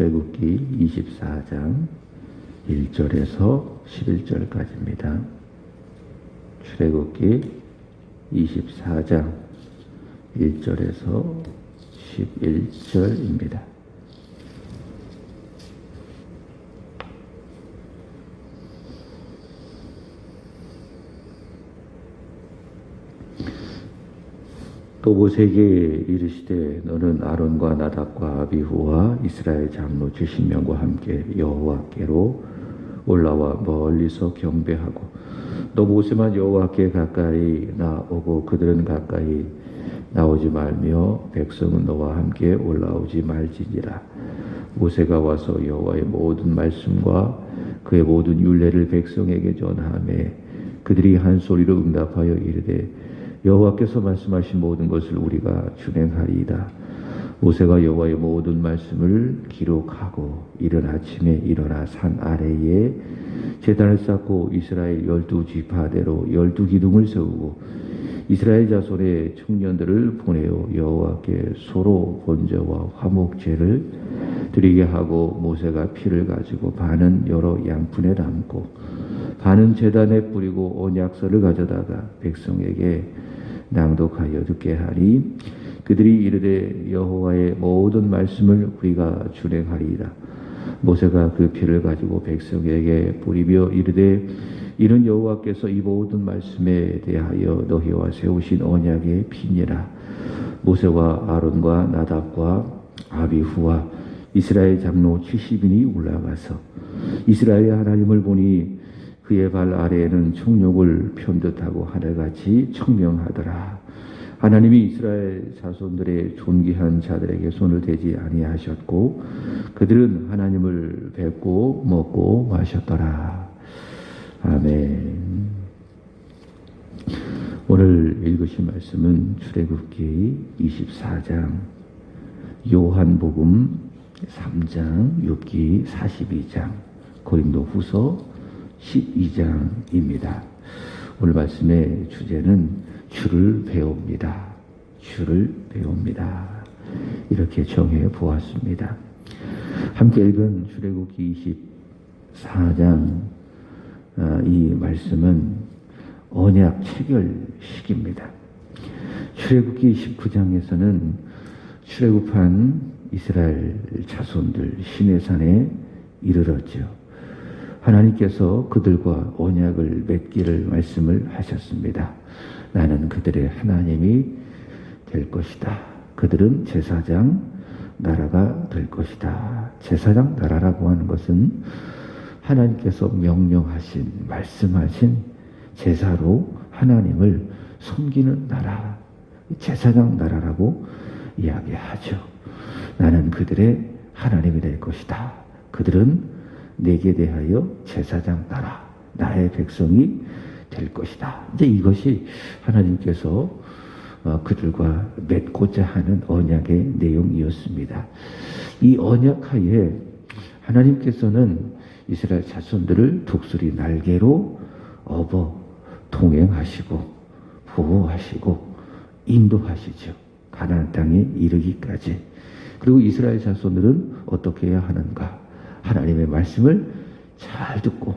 출애굽기 24장 1절에서 11절까지입니다. 출애굽기 24장 1절에서 11절입니다. 또 모세에게 이르시되 너는 아론과 나답과 아비후와 이스라엘 장로 70명과 함께 여호와께로 올라와 멀리서 경배하고 너 모세만 여호와께 가까이 나오고 그들은 가까이 나오지 말며 백성은 너와 함께 올라오지 말지니라. 모세가 와서 여호와의 모든 말씀과 그의 모든 율례를 백성에게 전하매 그들이 한 소리로 응답하여 이르되 여호와께서 말씀하신 모든 것을 우리가 준행하리이다. 모세가 여호와의 모든 말씀을 기록하고 이른 아침에 일어나 산 아래에 제단을 쌓고 이스라엘 12지파대로 12기둥을 세우고 이스라엘 자손의 청년들을 보내어 여호와께 소로 번제와 화목제를 드리게 하고 모세가 피를 가지고 반은 여러 양푼에 담고 반은 제단에 뿌리고 언약서를 가져다가 백성에게 낭독하여 듣게 하니 그들이 이르되 여호와의 모든 말씀을 우리가 준행하리이다. 모세가 그 피를 가지고 백성에게 뿌리며 이르되 이는 여호와께서 이 모든 말씀에 대하여 너희와 세우신 언약의 피니라. 모세와 아론과 나답과 아비후와 이스라엘 장로 70인이 올라가서 이스라엘의 하나님을 보니 그의 발 아래에는 총력을 편듯하고 하늘같이 청명하더라. 하나님이 이스라엘 자손들의 존귀한 자들에게 손을 대지 아니하셨고 그들은 하나님을 뵙고 먹고 마셨더라. 아멘. 오늘 읽으신 말씀은 출애굽기 24장, 요한복음 3장, 욥기 42장, 고린도후서 12장입니다. 오늘 말씀의 주제는 주를 배웁니다. 주를 배웁니다. 이렇게 정해 보았습니다. 함께 읽은 출애굽기 24장 이 말씀은 언약 체결식입니다. 출애굽기 19장에서는 출애굽한 이스라엘 자손들 시내산에 이르렀죠. 하나님께서 그들과 언약을 맺기를 말씀을 하셨습니다. 나는 그들의 하나님이 될 것이다. 그들은 제사장 나라가 될 것이다. 제사장 나라라고 하는 것은 하나님께서 명령하신, 말씀하신 제사로 하나님을 섬기는 나라, 제사장 나라라고 이야기하죠. 나는 그들의 하나님이 될 것이다. 그들은 내게 대하여 제사장 나라, 나의 백성이 될 것이다. 이제 이것이 하나님께서 그들과 맺고자 하는 언약의 내용이었습니다. 이 언약 하에 하나님께서는 이스라엘 자손들을 독수리 날개로 업어 동행하시고 보호하시고 인도하시죠. 가나안 땅에 이르기까지. 그리고 이스라엘 자손들은 어떻게 해야 하는가? 하나님의 말씀을 잘 듣고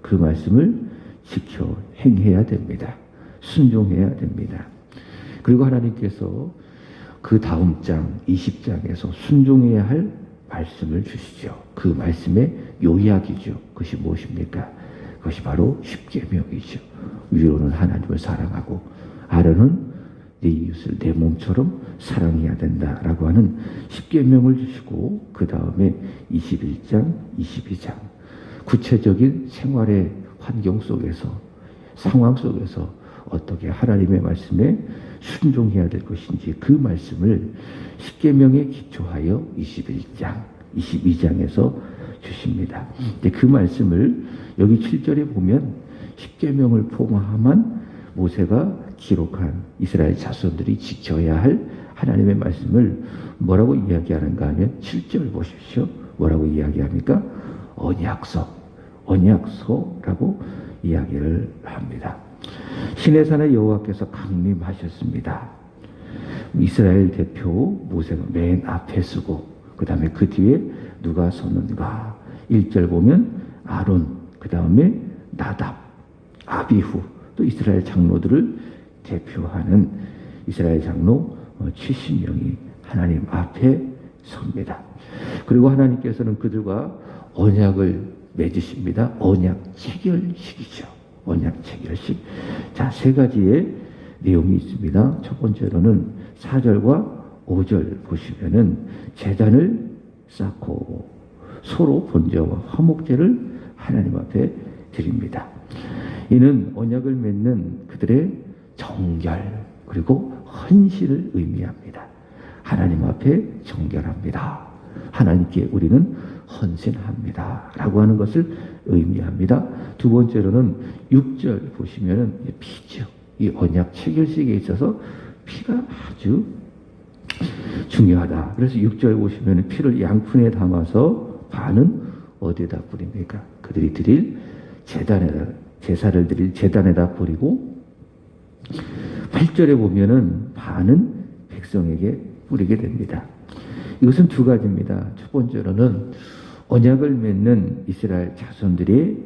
그 말씀을 지켜 행해야 됩니다. 순종해야 됩니다. 그리고 하나님께서 그 다음 장 20장에서 순종해야 할 말씀을 주시죠. 그 말씀의 요약이죠. 그것이 무엇입니까? 그것이 바로 십계명이죠. 위로는 하나님을 사랑하고 아래는 네 이웃을 내 몸처럼 사랑해야 된다라고 하는 십계명을 주시고 그 다음에 21장, 22장 구체적인 생활의 환경 속에서 상황 속에서 어떻게 하나님의 말씀에 순종해야 될 것인지 그 말씀을 십계명에 기초하여 21장, 22장에서 주십니다. 그 말씀을 여기 7절에 보면 십계명을 포함한 모세가 기록한 이스라엘 자손들이 지켜야 할 하나님의 말씀을 뭐라고 이야기하는가 하면 7절 보십시오. 뭐라고 이야기합니까? 언약서라고 이야기를 합니다. 시내산에 여호와께서 강림하셨습니다. 이스라엘 대표 모세가 맨 앞에 서고 그 다음에 그 뒤에 누가 섰는가? 1절 보면 아론, 그 다음에 나답, 아비후, 또 이스라엘 장로들을 대표하는 이스라엘 장로 70명이 하나님 앞에 섭니다. 그리고 하나님께서는 그들과 언약을 맺으십니다. 언약 체결식이죠. 언약 체결식. 자, 세 가지의 내용이 있습니다. 첫 번째로는 4절과 5절 보시면은 제단을 쌓고 서로 번제와 화목제를 하나님 앞에 드립니다. 이는 언약을 맺는 그들의 정결 그리고 헌신을 의미합니다. 하나님 앞에 정결합니다. 하나님께 우리는 헌신합니다. 라고 하는 것을 의미합니다. 두 번째로는 6절 보시면은 피죠. 이 언약 체결식에 있어서 피가 아주 중요하다. 그래서 6절 보시면 피를 양푼에 담아서 반은 어디에다 뿌립니까? 그들이 드릴 제단에다, 제사를 드릴 제단에다 뿌리고 8절에 보면은 반은 백성에게 뿌리게 됩니다. 이것은 두 가지입니다. 첫 번째로는 언약을 맺는 이스라엘 자손들의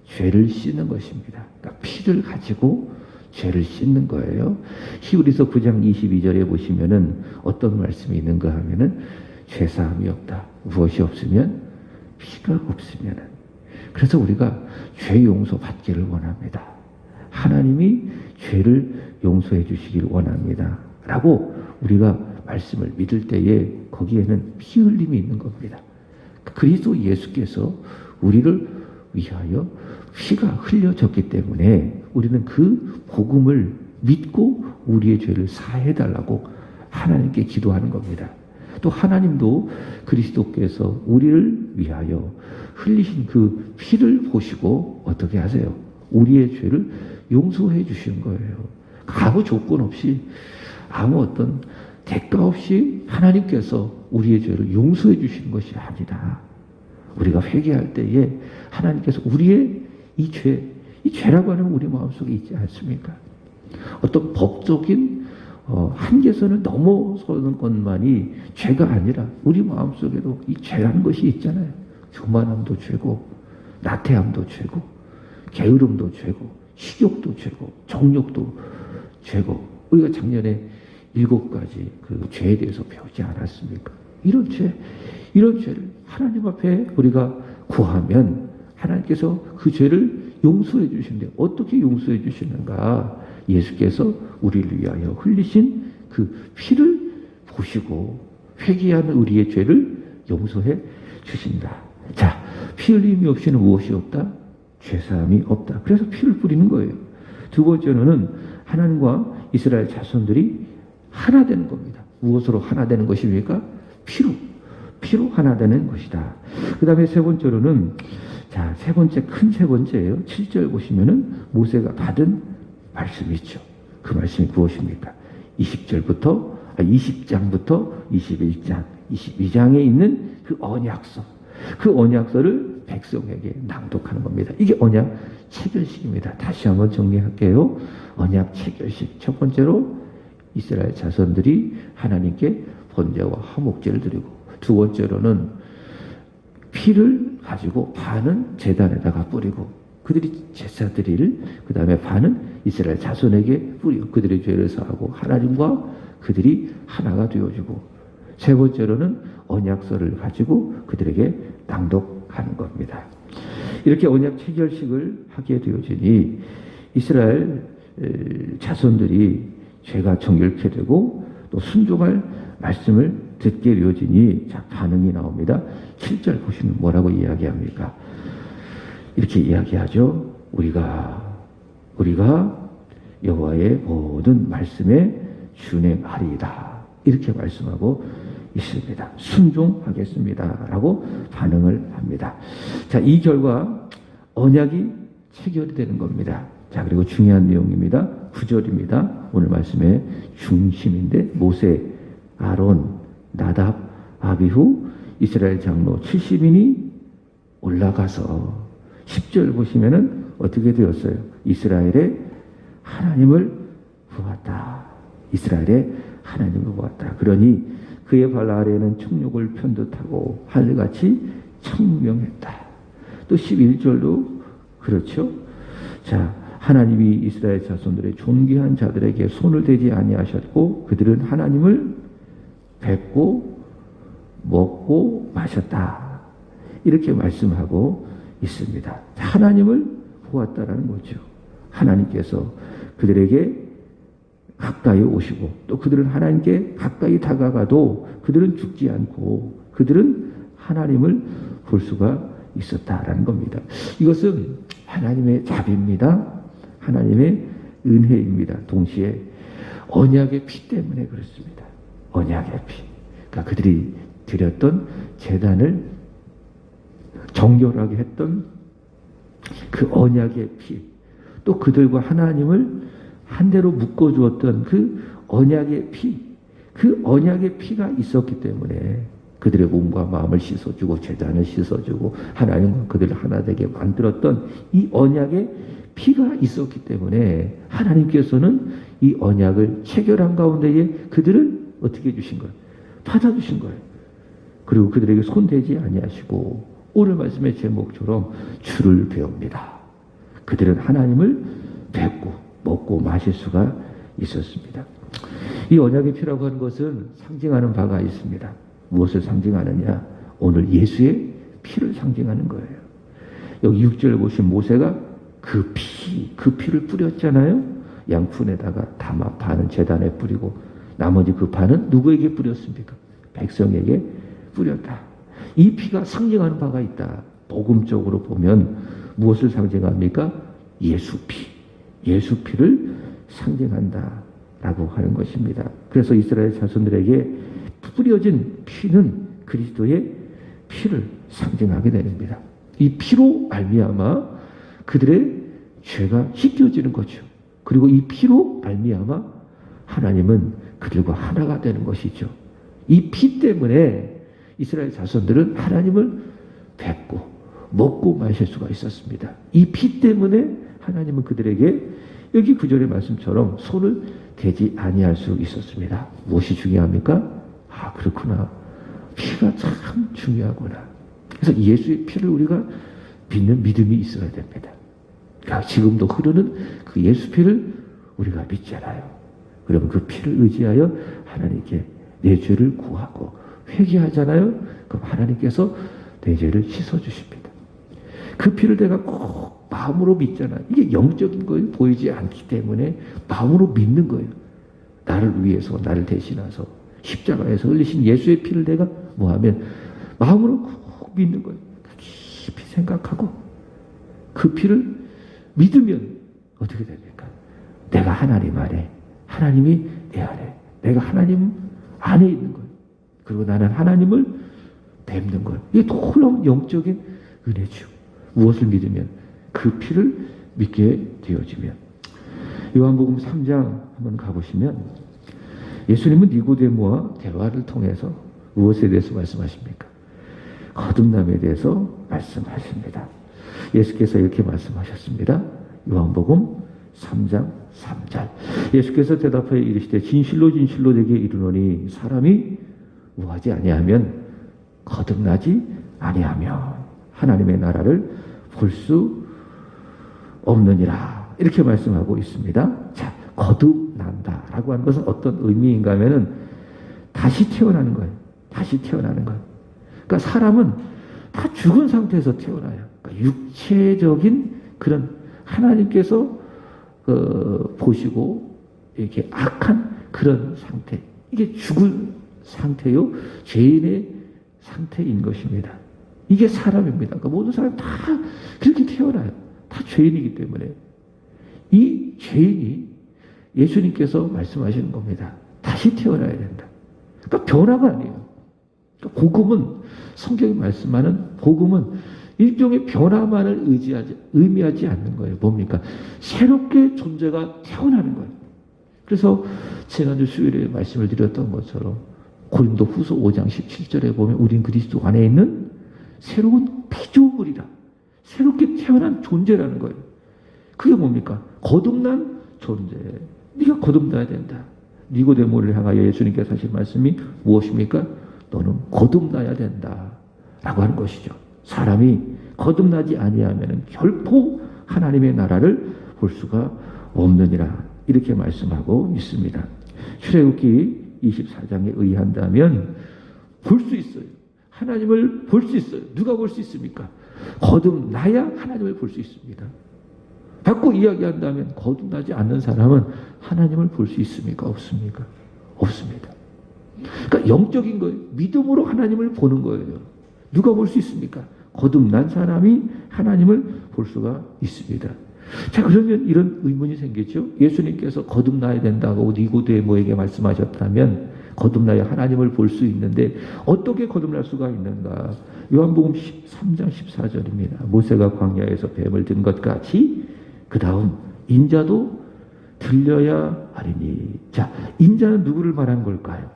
죄를 씻는 것입니다. 그러니까 피를 가지고 죄를 씻는 거예요. 히브리서 9장 22절에 보시면은 어떤 말씀이 있는가 하면은 죄사함이 없다. 무엇이 없으면 피가 없으면은. 그래서 우리가 죄 용서 받기를 원합니다. 하나님이 죄를 용서해 주시길 원합니다. 라고 우리가 말씀을 믿을 때에 거기에는 피 흘림이 있는 겁니다. 그리스도 예수께서 우리를 위하여 피가 흘려졌기 때문에 우리는 그 복음을 믿고 우리의 죄를 사해달라고 하나님께 기도하는 겁니다. 또 하나님도 그리스도께서 우리를 위하여 흘리신 그 피를 보시고 어떻게 하세요? 우리의 죄를 용서해 주신 거예요. 아무 조건 없이 아무 어떤 대가 없이 하나님께서 우리의 죄를 용서해 주시는 것이 아니다. 우리가 회개할 때에 하나님께서 우리의 이 죄라고 하는 우리 마음속에 있지 않습니까? 어떤 법적인 한계선을 넘어서는 것만이 죄가 아니라 우리 마음속에도 이 죄라는 것이 있잖아요. 교만함도 죄고 나태함도 죄고 게으름도 죄고 식욕도 죄고 정욕도 죄고 우리가 작년에 7가지 그 죄에 대해서 배우지 않았습니까? 이런 죄를 하나님 앞에 우리가 구하면 하나님께서 그 죄를 용서해 주시는데 어떻게 용서해 주시는가? 예수께서 우리를 위하여 흘리신 그 피를 보시고 회개하는 우리의 죄를 용서해 주신다. 자, 피 흘림이 없이는 무엇이 없다? 죄사함이 없다. 그래서 피를 뿌리는 거예요. 두 번째로는 하나님과 이스라엘 자손들이 하나 되는 겁니다. 무엇으로 하나 되는 것입니까? 피로 하나 되는 것이다. 그 다음에 세 번째로는 자, 큰 세 번째예요. 7절 보시면은 모세가 받은 말씀이 있죠. 그 말씀이 무엇입니까? 20장부터 21장, 22장에 있는 그 언약서. 그 언약서를 백성에게 낭독하는 겁니다. 이게 언약 체결식입니다. 다시 한번 정리할게요. 언약 체결식. 첫 번째로 이스라엘 자손들이 하나님께 번제와 화목제를 드리고 두 번째로는 피를 가지고 반은 제단에다가 뿌리고 그들이 제사 드릴 그 다음에 반은 이스라엘 자손에게 뿌리고 그들의 죄를 사하고 하나님과 그들이 하나가 되어주고 세 번째로는 언약서를 가지고 그들에게 낭독하는 겁니다. 이렇게 언약 체결식을 하게 되어지니 이스라엘 자손들이 죄가 정결케 되고 또 순종할 말씀을 듣게 되어지니 자, 반응이 나옵니다. 7절 보시면 뭐라고 이야기합니까? 이렇게 이야기하죠. 우리가 여호와의 모든 말씀에 준행하리이다. 이렇게 말씀하고 있습니다. 순종하겠습니다. 라고 반응을 합니다. 자, 이 결과 언약이 체결이 되는 겁니다. 자, 그리고 중요한 내용입니다. 9절입니다. 오늘 말씀의 중심인데 모세, 아론, 나답, 아비후, 이스라엘 장로 70인이 올라가서 10절 보시면은 어떻게 되었어요? 이스라엘의 하나님을 보았다. 이스라엘의 하나님을 보았다. 그러니 그의 발 아래에는 청룡을 편듯하고 하늘같이 청명했다. 또 11절도 그렇죠. 자, 하나님이 이스라엘 자손들의 존귀한 자들에게 손을 대지 아니하셨고 그들은 하나님을 뵙고 먹고 마셨다. 이렇게 말씀하고 있습니다. 하나님을 보았다라는 거죠. 하나님께서 그들에게 가까이 오시고 또 그들은 하나님께 가까이 다가가도 그들은 죽지 않고 그들은 하나님을 볼 수가 있었다라는 겁니다. 이것은 하나님의 자비입니다. 하나님의 은혜입니다. 동시에 언약의 피 때문에 그렇습니다. 언약의 피. 그러니까 그들이 드렸던 제단을 정결하게 했던 그 언약의 피. 또 그들과 하나님을 한대로 묶어주었던 그 언약의 피. 그 언약의 피가 있었기 때문에 그들의 몸과 마음을 씻어주고 제단을 씻어주고 하나님과 그들을 하나 되게 만들었던 이 언약의 피가 있었기 때문에 하나님께서는 이 언약을 체결한 가운데에 그들을 어떻게 해주신 거예요? 받아주신 거예요. 그리고 그들에게 손대지 아니하시고 오늘 말씀의 제목처럼 주를 배웁니다. 그들은 하나님을 뵙고 먹고 마실 수가 있었습니다. 이 언약의 피라고 하는 것은 상징하는 바가 있습니다. 무엇을 상징하느냐? 오늘 예수의 피를 상징하는 거예요. 여기 6절 보신 모세가 그 피를 뿌렸잖아요. 양푼에다가 담아 반은 제단에 뿌리고 나머지 그 반은 누구에게 뿌렸습니까? 백성에게 뿌렸다. 이 피가 상징하는 바가 있다. 복음적으로 보면 무엇을 상징합니까? 예수 피. 예수 피를 상징한다라고 하는 것입니다. 그래서 이스라엘 자손들에게 뿌려진 피는 그리스도의 피를 상징하게 됩니다. 이 피로 말미암아 그들의 죄가 씻겨지는 거죠. 그리고 이 피로 말미암아 하나님은 그들과 하나가 되는 것이죠. 이 피 때문에 이스라엘 자손들은 하나님을 뵙고 먹고 마실 수가 있었습니다. 이 피 때문에 하나님은 그들에게 여기 구절의 말씀처럼 손을 대지 아니할 수 있었습니다. 무엇이 중요합니까? 아, 그렇구나. 피가 참 중요하구나. 그래서 예수의 피를 우리가 믿는 믿음이 있어야 됩니다. 그러니까 지금도 흐르는 그 예수 피를 우리가 믿잖아요. 그러면 그 피를 의지하여 하나님께 내 죄를 구하고 회개하잖아요. 그럼 하나님께서 내 죄를 씻어주십니다. 그 피를 내가 꼭 마음으로 믿잖아요. 이게 영적인 거예요. 보이지 않기 때문에 마음으로 믿는 거예요. 나를 위해서 나를 대신해서 십자가에서 흘리신 예수의 피를 내가 뭐하면 마음으로 꼭 믿는 거예요. 깊이 생각하고 그 피를 믿으면 어떻게 됩니까? 내가 하나님 안에, 하나님이 내 안에, 내가 하나님 안에 있는 거예요. 그리고 나는 하나님을 뵙는 거예요. 이게 놀라운 영적인 은혜죠. 무엇을 믿으면? 그 피를 믿게 되어지면. 요한복음 3장 한번 가보시면 예수님은 니고데모와 대화를 통해서 무엇에 대해서 말씀하십니까? 거듭남에 대해서 말씀하십니다. 예수께서 이렇게 말씀하셨습니다. 요한복음 3장 3절. 예수께서 대답하여 이르시되 진실로 진실로 내게 이르노니 사람이 뭐하지 아니하면 거듭나지 아니하면 하나님의 나라를 볼 수 없느니라. 이렇게 말씀하고 있습니다. 자, 거듭난다라고 하는 것은 어떤 의미인가 하면은 다시 태어나는 거예요. 다시 태어나는 거예요. 그러니까 사람은 다 죽은 상태에서 태어나요. 그러니까 육체적인 그런 하나님께서 보시고 이렇게 악한 그런 상태. 이게 죽은 상태요. 죄인의 상태인 것입니다. 이게 사람입니다. 그러니까 모든 사람이 다 그렇게 태어나요. 다 죄인이기 때문에. 이 죄인이 예수님께서 말씀하시는 겁니다. 다시 태어나야 된다. 그러니까 변화가 아니에요. 그러니까 복음은 성경이 말씀하는 복음은 일종의 변화만을 의미하지 않는 거예요. 뭡니까? 새롭게 존재가 태어나는 거예요. 그래서 지난주 수요일에 말씀을 드렸던 것처럼 고린도 후서 5장 17절에 보면 우린 그리스도 안에 있는 새로운 피조물이라. 새롭게 태어난 존재라는 거예요. 그게 뭡니까? 거듭난 존재. 네가 거듭나야 된다. 니고데모를 향하여 예수님께서 하신 말씀이 무엇입니까? 너는 거듭나야 된다 라고 하는 것이죠. 사람이 거듭나지 아니하면 결코 하나님의 나라를 볼 수가 없느니라, 이렇게 말씀하고 있습니다. 출애굽기 24장에 의한다면 볼 수 있어요. 하나님을 볼 수 있어요. 누가 볼 수 있습니까? 거듭나야 하나님을 볼 수 있습니다. 바꿔 이야기한다면 거듭나지 않는 사람은 하나님을 볼 수 있습니까? 없습니까? 없습니다. 그러니까 영적인 거예요. 믿음으로 하나님을 보는 거예요. 누가 볼 수 있습니까? 거듭난 사람이 하나님을 볼 수가 있습니다. 자, 그러면 이런 의문이 생기죠. 예수님께서 거듭나야 된다고 니고데모에게 말씀하셨다면 거듭나야 하나님을 볼 수 있는데 어떻게 거듭날 수가 있는가? 요한복음 13장 14절입니다. 모세가 광야에서 뱀을 든 것 같이 그 다음 인자도 들려야 하리니. 자, 인자는 누구를 말한 걸까요?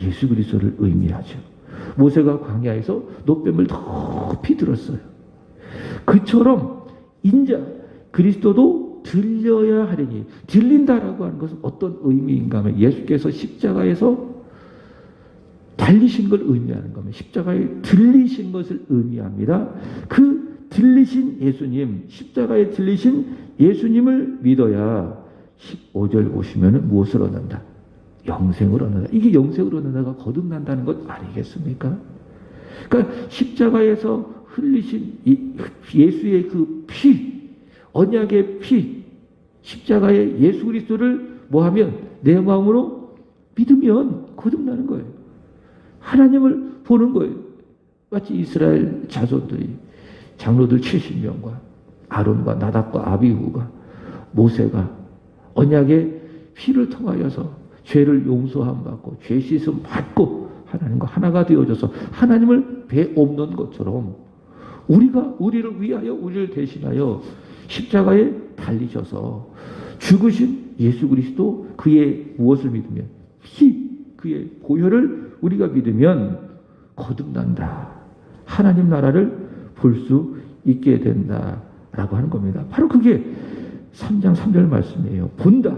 예수 그리스도를 의미하죠. 모세가 광야에서 노뱀을 높이 들었어요. 그처럼 인자 그리스도도 들려야 하리니. 들린다라고 하는 것은 어떤 의미인가 하면 예수께서 십자가에서 달리신 걸 의미하는 겁니다. 십자가에 들리신 것을 의미합니다. 그 들리신 예수님, 십자가에 들리신 예수님을 믿어야 15절 보시면 무엇을 얻는다? 영생을 얻는다. 이게 영생을 얻는다가 거듭난다는 것 아니겠습니까? 그러니까 십자가에서 흘리신 예수의 그 피, 언약의 피, 십자가의 예수 그리스도를 뭐하면 내 마음으로 믿으면 거듭나는 거예요. 하나님을 보는 거예요. 마치 이스라엘 자손들이 장로들 70명과 아론과 나답과 아비후가 모세가 언약의 피를 통하여서 죄를 용서함 받고 죄 씻음 받고 하나님과 하나가 되어져서 하나님을 배엎는 것처럼 우리가 우리를 위하여 우리를 대신하여 십자가에 달리셔서 죽으신 예수 그리스도, 그의 무엇을 믿으면 피, 그의 보혈을 우리가 믿으면 거듭난다. 하나님 나라를 볼 수 있게 된다라고 하는 겁니다. 바로 그게 3장 3절 말씀이에요. 본다.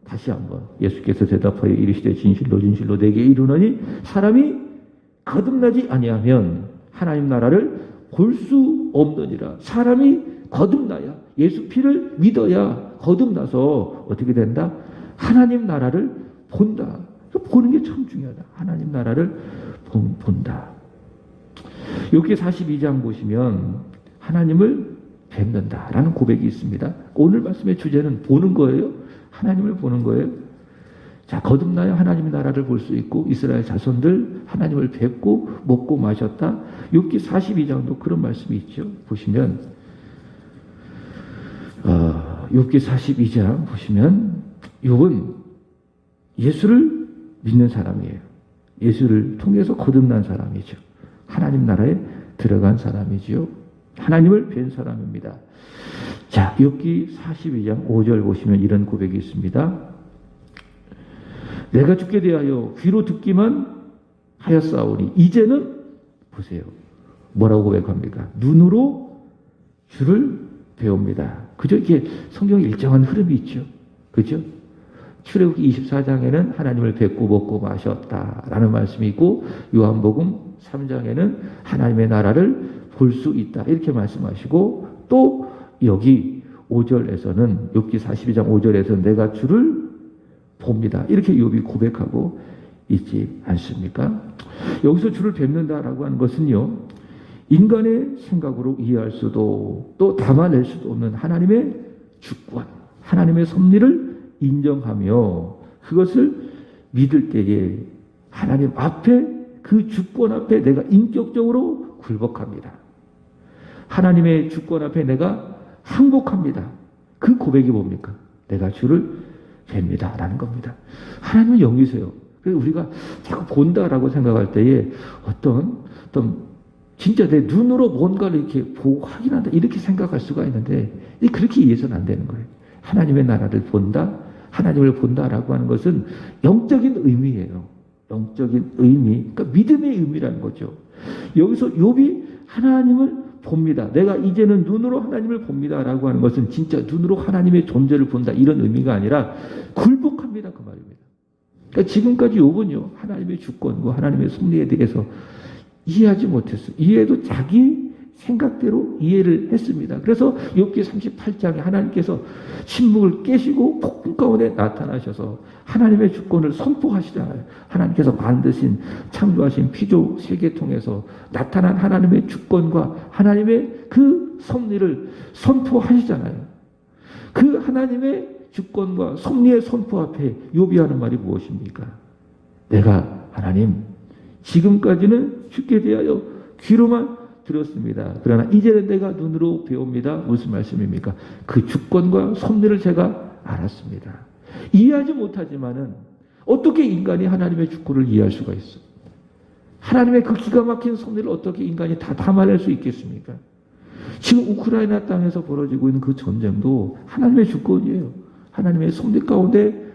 다시 한번 예수께서 대답하여 이르시되 진실로 진실로 내게 이르노니 사람이 거듭나지 아니하면 하나님 나라를 볼 수 없느니라. 사람이 거듭나야, 예수 피를 믿어야 거듭나서 어떻게 된다? 하나님 나라를 본다. 보는 게 참 중요하다. 하나님 나라를 본다. 여기 42장 보시면 하나님을 뵙는다라는 고백이 있습니다. 오늘 말씀의 주제는 보는 거예요. 하나님을 보는 거예요. 자, 거듭나야 하나님의 나라를 볼 수 있고 이스라엘 자손들 하나님을 뵙고 먹고 마셨다. 욥기 42장도 그런 말씀이 있죠. 보시면 욥기 42장 보시면 욥은 예수를 믿는 사람이에요. 예수를 통해서 거듭난 사람이죠. 하나님 나라에 들어간 사람이죠. 하나님을 뵌 사람입니다. 자, 욥기 42장 5절 보시면 이런 고백이 있습니다. 내가 죽게 대하여 귀로 듣기만 하였사오니 이제는 보세요. 뭐라고 고백합니까? 눈으로 주를 배웁니다. 그죠? 이게 성경에 일정한 흐름이 있죠. 그죠? 출애굽기 24장에는 하나님을 뵙고 먹고 마셨다라는 말씀이 있고 요한복음 3장에는 하나님의 나라를 볼 수 있다 이렇게 말씀하시고 또 여기 5절에서는 욥기 42장 5절에서 내가 주를 봅니다. 이렇게 욥이 고백하고 있지 않습니까? 여기서 주를 뵙는다라고 하는 것은요. 인간의 생각으로 이해할 수도 또 담아낼 수도 없는 하나님의 주권, 하나님의 섭리를 인정하며 그것을 믿을 때에 하나님 앞에 그 주권 앞에 내가 인격적으로 굴복합니다. 하나님의 주권 앞에 내가 항복합니다. 그 고백이 뭡니까? 내가 주를 뵙니다 라는 겁니다. 하나님은 영이세요. 그래서 우리가 자꾸 본다라고 생각할 때에 어떤 진짜 내 눈으로 뭔가를 이렇게 보고 확인한다 이렇게 생각할 수가 있는데 그렇게 이해해서는 안 되는 거예요. 하나님의 나라를 본다, 하나님을 본다라고 하는 것은 영적인 의미예요. 영적인 의미, 그러니까 믿음의 의미라는 거죠. 여기서 욥이 하나님을 봅니다. 내가 이제는 눈으로 하나님을 봅니다라고 하는 것은 진짜 눈으로 하나님의 존재를 본다 이런 의미가 아니라 굴복합니다 그 말입니다. 그러니까 지금까지 욥은요, 하나님의 주권과 하나님의 섭리에 대해서 이해하지 못했어요. 이해도 자기 생각대로 이해를 했습니다. 그래서 욥기 38장에 하나님께서 침묵을 깨시고 폭풍 가운데 나타나셔서 하나님의 주권을 선포하시잖아요. 하나님께서 만드신 창조하신 피조 세계 통해서 나타난 하나님의 주권과 하나님의 그 섭리를 선포하시잖아요. 그 하나님의 주권과 섭리의 선포 앞에 욥이 하는 말이 무엇입니까? 내가 하나님 지금까지는 죽게 대하여 귀로만 들었습니다. 그러나 이제는 내가 눈으로 배웁니다. 무슨 말씀입니까? 그 주권과 섭리를 제가 알았습니다. 이해하지 못하지만은 어떻게 인간이 하나님의 주권을 이해할 수가 있어? 하나님의 그 기가 막힌 섭리를 어떻게 인간이 다 담아낼 수 있겠습니까? 지금 우크라이나 땅에서 벌어지고 있는 그 전쟁도 하나님의 주권이에요. 하나님의 섭리 가운데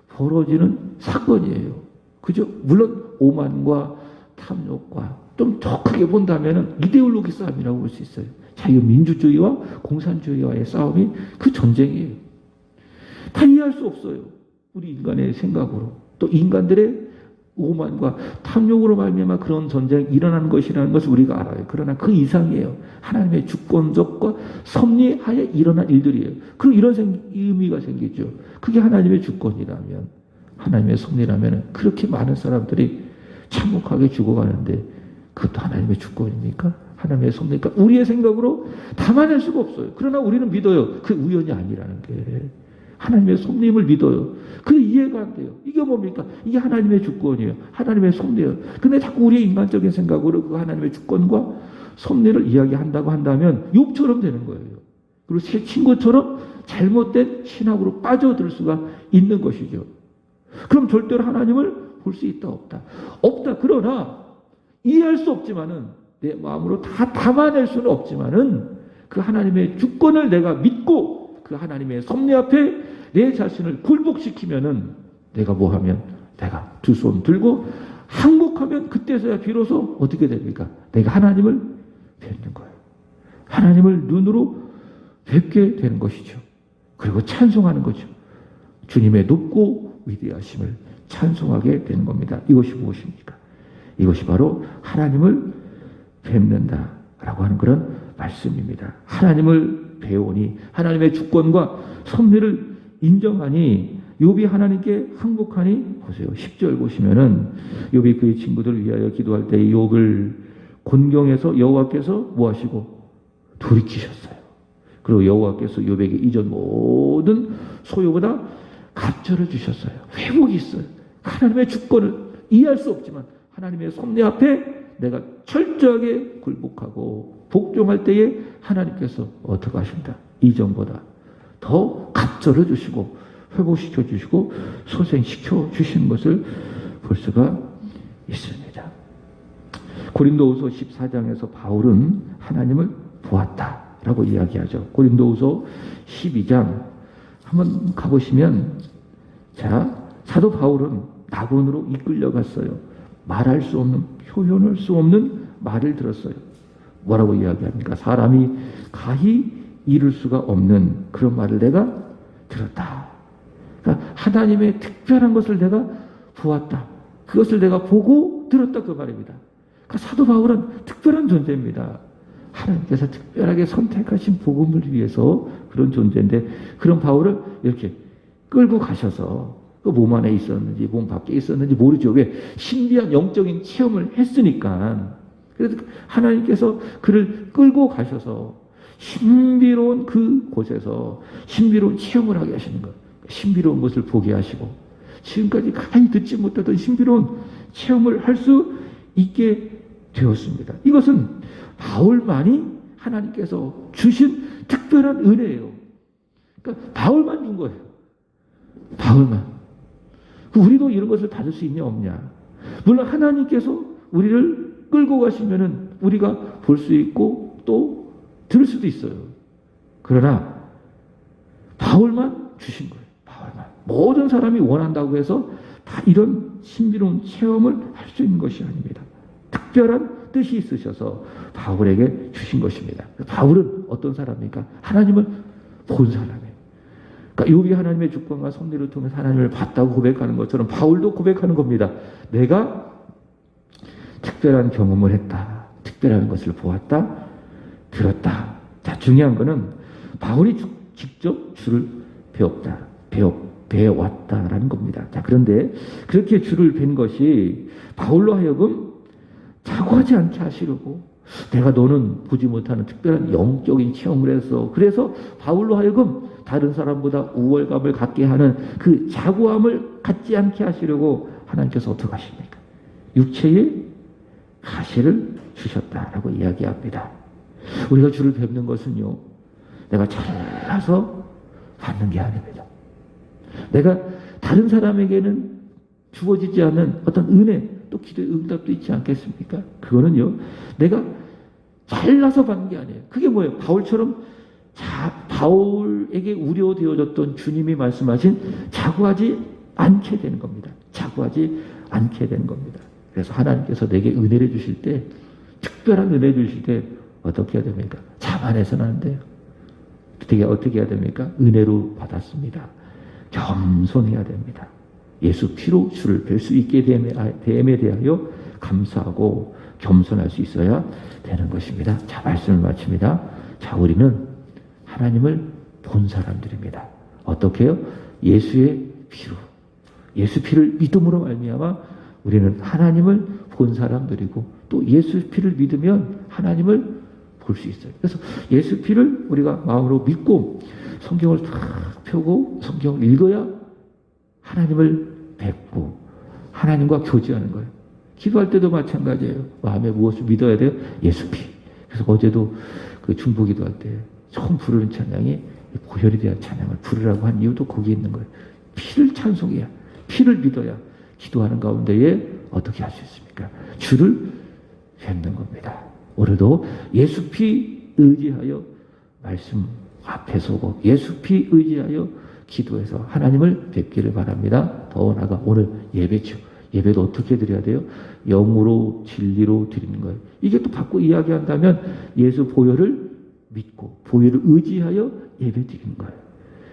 벌어지는 사건이에요. 그죠? 물론 오만과 탐욕과 좀 더 크게 본다면 이데올로기 싸움이라고 볼 수 있어요. 자유민주주의와 공산주의와의 싸움이 그 전쟁이에요. 다 이해할 수 없어요. 우리 인간의 생각으로. 또 인간들의 오만과 탐욕으로 말미암아 그런 전쟁이 일어나는 것이라는 것을 우리가 알아요. 그러나 그 이상이에요. 하나님의 주권적과 섭리하에 일어난 일들이에요. 그리고 이런 의미가 생기죠. 그게 하나님의 주권이라면, 하나님의 섭리라면 그렇게 많은 사람들이 참혹하게 죽어가는데 그것도 하나님의 주권입니까? 하나님의 섭리니까 우리의 생각으로 담아낼 수가 없어요. 그러나 우리는 믿어요. 그 우연이 아니라는 게. 하나님의 섭리임을 믿어요. 그게 이해가 안 돼요. 이게 뭡니까? 이게 하나님의 주권이에요. 하나님의 섭리예요. 근데 자꾸 우리의 인간적인 생각으로 그 하나님의 주권과 섭리를 이야기한다고 한다면 욥처럼 되는 거예요. 그리고 제 친구처럼 잘못된 신학으로 빠져들 수가 있는 것이죠. 그럼 절대로 하나님을 볼 수 있다 없다? 없다. 그러나 이해할 수 없지만은 내 마음으로 다 담아낼 수는 없지만은 그 하나님의 주권을 내가 믿고 그 하나님의 섭리 앞에 내 자신을 굴복시키면은 내가 뭐 하면 내가 두 손 들고 항복하면 그때서야 비로소 어떻게 됩니까? 내가 하나님을 뵙는 거예요. 하나님을 눈으로 뵙게 되는 것이죠. 그리고 찬송하는 거죠. 주님의 높고 위대하심을 찬송하게 되는 겁니다. 이것이 무엇입니까? 이것이 바로 하나님을 뵙는다라고 하는 그런 말씀입니다. 하나님을 배우니 하나님의 주권과 섭리를 인정하니 욥이 하나님께 항복하니 보세요. 10절 보시면은 욥이 그의 친구들을 위하여 기도할 때 욥을 곤경해서 여호와께서 뭐 하시고 돌이키셨어요. 그리고 여호와께서 욥에게 이전 모든 소유보다 갑절을 주셨어요. 회복이 있어요. 하나님의 주권을 이해할 수 없지만 하나님의 섭리 앞에 내가 철저하게 굴복하고 복종할 때에 하나님께서 어떻게 하신다? 이전보다 더 갑절을 주시고 회복시켜 주시고 소생시켜 주시는 것을 볼 수가 있습니다. 고린도후서 14장에서 바울은 하나님을 보았다라고 이야기하죠. 고린도후서 12장 한번 가보시면 자 사도 바울은 낙원으로 이끌려갔어요. 말할 수 없는 표현할 수 없는 말을 들었어요. 뭐라고 이야기합니까? 사람이 가히 이룰 수가 없는 그런 말을 내가 들었다. 그러니까 하나님의 특별한 것을 내가 보았다. 그것을 내가 보고 들었다 그 말입니다. 그러니까 사도 바울은 특별한 존재입니다. 하나님께서 특별하게 선택하신 복음을 위해서 그런 존재인데 그런 바울을 이렇게 끌고 가셔서 그 몸 안에 있었는지 몸 밖에 있었는지 모르죠. 왜? 신비한 영적인 체험을 했으니까. 그래서 하나님께서 그를 끌고 가셔서 신비로운 그 곳에서 신비로운 체험을 하게 하시는 것. 신비로운 것을 보게 하시고 지금까지 가히 듣지 못하던 신비로운 체험을 할 수 있게 되었습니다. 이것은 바울만이 하나님께서 주신 특별한 은혜예요. 그러니까 바울만 준 거예요. 바울만. 우리도 이런 것을 받을 수 있냐 없냐. 물론 하나님께서 우리를 끌고 가시면은 우리가 볼 수 있고 또 들을 수도 있어요. 그러나 바울만 주신 거예요. 바울만. 모든 사람이 원한다고 해서 다 이런 신비로운 체험을 할 수 있는 것이 아닙니다. 특별한 뜻이 있으셔서 바울에게 주신 것입니다. 바울은 어떤 사람입니까? 하나님을 본 사람이에요. 그러니까 욥이 하나님의 주권과 섭리를 통해서 하나님을 봤다고 고백하는 것처럼 바울도 고백하는 겁니다. 내가 특별한 경험을 했다. 특별한 것을 보았다. 들었다. 자, 중요한 거는 바울이 직접 주를 배워왔다라는 겁니다. 자, 그런데 그렇게 주를 뵌 것이 바울로 하여금 자고하지 않게 하시려고, 내가 너는 보지 못하는 특별한 영적인 체험을 해서, 그래서 바울로 하여금 다른 사람보다 우월감을 갖게 하는 그 자고함을 갖지 않게 하시려고 하나님께서 어떻게 하십니까? 육체의 가시를 주셨다라고 이야기합니다. 우리가 주를 뵙는 것은요, 내가 잘나서 받는 게 아닙니다. 내가 다른 사람에게는 주어지지 않는 어떤 은혜, 또 기도의 응답도 있지 않겠습니까? 그거는요, 내가 잘나서 받는 게 아니에요. 그게 뭐예요? 바울처럼 바울에게 우려되어졌던 주님이 말씀하신 자고하지 않게 되는 겁니다. 자고하지 않게 되는 겁니다. 그래서 하나님께서 내게 은혜를 주실 때, 특별한 은혜를 주실 때 어떻게 해야 됩니까? 자만해서는 안 돼요. 어떻게 해야 됩니까? 은혜로 받았습니다. 겸손해야 됩니다. 예수 피로 주를 뵐 수 있게 됨에 대하여 감사하고 겸손할 수 있어야 되는 것입니다. 자, 말씀을 마칩니다. 자, 우리는 하나님을 본 사람들입니다. 어떻게 해요? 예수의 피로, 예수 피를 믿음으로 말미암아 우리는 하나님을 본 사람들이고, 또 예수 피를 믿으면 하나님을 볼 수 있어요. 그래서 예수 피를 우리가 마음으로 믿고 성경을 다 펴고 성경을 읽어야 하나님을 뵙고 하나님과 교제하는 거예요. 기도할 때도 마찬가지예요. 마음에 무엇을 믿어야 돼요? 예수 피. 그래서 어제도 그 중보 기도할 때 처음 부르는 찬양이 보혈에 대한 찬양을 부르라고 한 이유도 거기에 있는 거예요. 피를 찬송해야, 피를 믿어야 기도하는 가운데에 어떻게 할 수 있습니까? 주를 뵙는 겁니다. 오늘도 예수 피 의지하여 말씀 앞에 서고 예수 피 의지하여 기도해서 하나님을 뵙기를 바랍니다. 더 나아가 오늘 예배죠. 예배도 어떻게 드려야 돼요? 영으로 진리로 드리는 거예요. 이게 또 바꿔 이야기한다면 예수 보혈을 믿고 보혈을 의지하여 예배 드리는 거예요.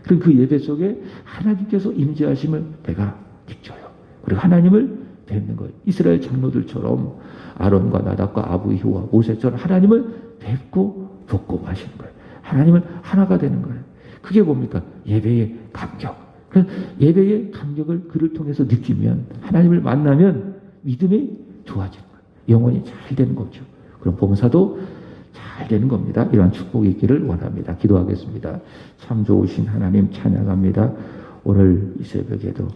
그럼 그 예배 속에 하나님께서 임재하심을 내가 느껴요. 그리고 하나님을 뵙는 거예요. 이스라엘 장로들처럼 아론과 나답과 아브이후와 모세처럼 하나님을 뵙고 복음하시는 거예요. 하나님을 하나가 되는 거예요. 그게 뭡니까? 예배의 감격. 예배의 감격을 그를 통해서 느끼면, 하나님을 만나면 믿음이 좋아지는 거예요. 영혼이 잘 되는 거죠. 그럼 봉사도 잘 되는 겁니다. 이러한 축복이 있기를 원합니다. 기도하겠습니다. 참 좋으신 하나님 찬양합니다. 오늘 이 새벽에도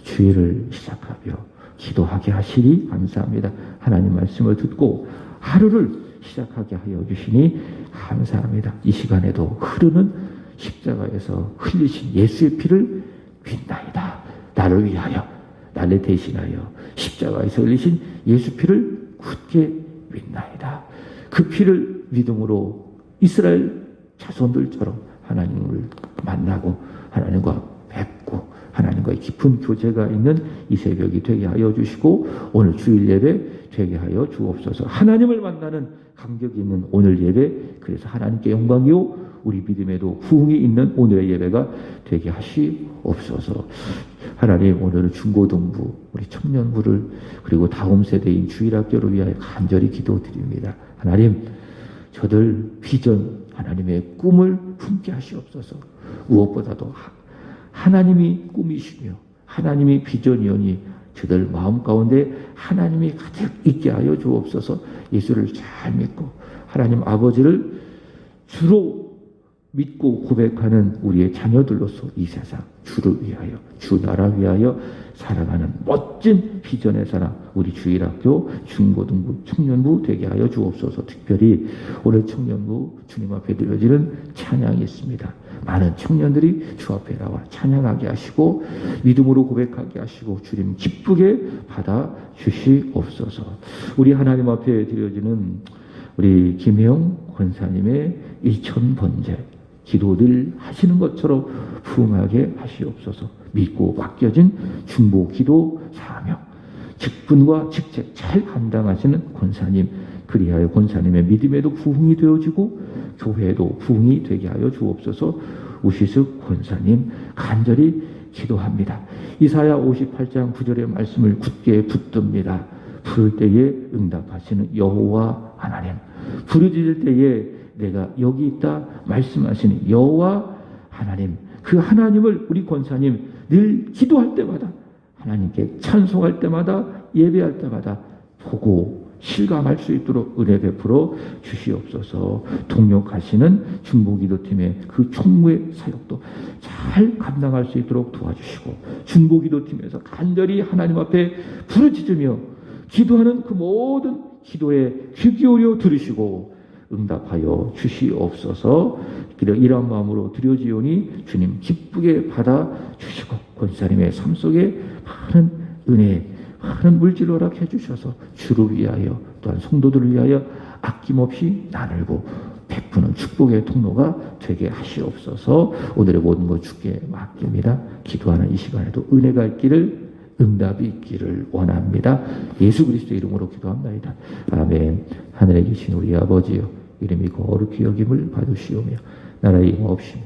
주일을 시작하며 기도하게 하시니 감사합니다. 하나님 말씀을 듣고 하루를 시작하게 하여 주시니 감사합니다. 이 시간에도 흐르는 십자가에서 흘리신 예수의 피를 믿나이다. 나를 위하여, 나를 대신하여 십자가에서 흘리신 예수 피를 굳게 믿나이다. 그 피를 믿음으로 이스라엘 자손들처럼 하나님을 만나고 하나님과 뵙고 하나님과의 깊은 교제가 있는 이 새벽이 되게 하여 주시고, 오늘 주일 예배 되게 하여 주옵소서. 하나님을 만나는 감격이 있는 오늘 예배, 그래서 하나님께 영광이요 우리 믿음에도 부흥이 있는 오늘의 예배가 되게 하시옵소서. 하나님, 오늘은 중고등부, 우리 청년부를, 그리고 다음 세대인 주일학교를 위하여 간절히 기도드립니다. 하나님, 저들 비전, 하나님의 꿈을 품게 하시옵소서. 무엇보다도 하나님이 꿈이시며 하나님이 비전이오니 저들 마음 가운데 하나님이 가득 있게 하여 주옵소서. 예수를 잘 믿고 하나님 아버지를 주로 믿고 고백하는 우리의 자녀들로서 이 세상 주를 위하여, 주 나라 위하여 살아가는 멋진 비전의 사람, 우리 주일학교, 중고등부, 청년부 되게 하여 주옵소서. 특별히 오늘 청년부 주님 앞에 드려지는 찬양이 있습니다. 많은 청년들이 주 앞에 나와 찬양하게 하시고 믿음으로 고백하게 하시고 주님 기쁘게 받아 주시옵소서. 우리 하나님 앞에 드려지는 우리 김혜영 권사님의 일천번제 기도들 하시는 것처럼 부응하게 하시옵소서. 믿고 맡겨진 중보 기도 사명, 직분과 직책 잘 감당하시는 권사님 그리하여 권사님의 믿음에도 부흥이 되어지고 교회도 부흥이 되게 하여 주옵소서. 우시숙 권사님 간절히 기도합니다. 이사야 58장 9절의 말씀을 굳게 붙듭니다. 부를 때에 응답하시는 여호와 하나님, 부르짖을 때에 내가 여기 있다 말씀하시는 여호와 하나님, 그 하나님을 우리 권사님 늘 기도할 때마다, 하나님께 찬송할 때마다, 예배할 때마다 보고 실감할 수 있도록 은혜 베풀어 주시옵소서. 동력하시는 중보기도팀의 그 총무의 사역도 잘 감당할 수 있도록 도와주시고, 중보기도팀에서 간절히 하나님 앞에 부르짖으며 기도하는 그 모든 기도에 귀 기울여 들으시고 응답하여 주시옵소서. 이러한 마음으로 드려지오니 주님 기쁘게 받아 주시고, 권사님의 삶 속에 많은 은혜, 많은 물질 허락해 주셔서 주를 위하여, 또한 성도들을 위하여 아낌없이 나누고 베푸는 축복의 통로가 되게 하시옵소서. 오늘의 모든 것 주께 맡깁니다. 기도하는 이 시간에도 은혜가 있기를, 응답이 있기를 원합니다. 예수 그리스도의 이름으로 기도합니다. 아멘. 하늘에 계신 우리 아버지여, 이름이 거룩히 여김을 받으시오며 나라의 임하옵시며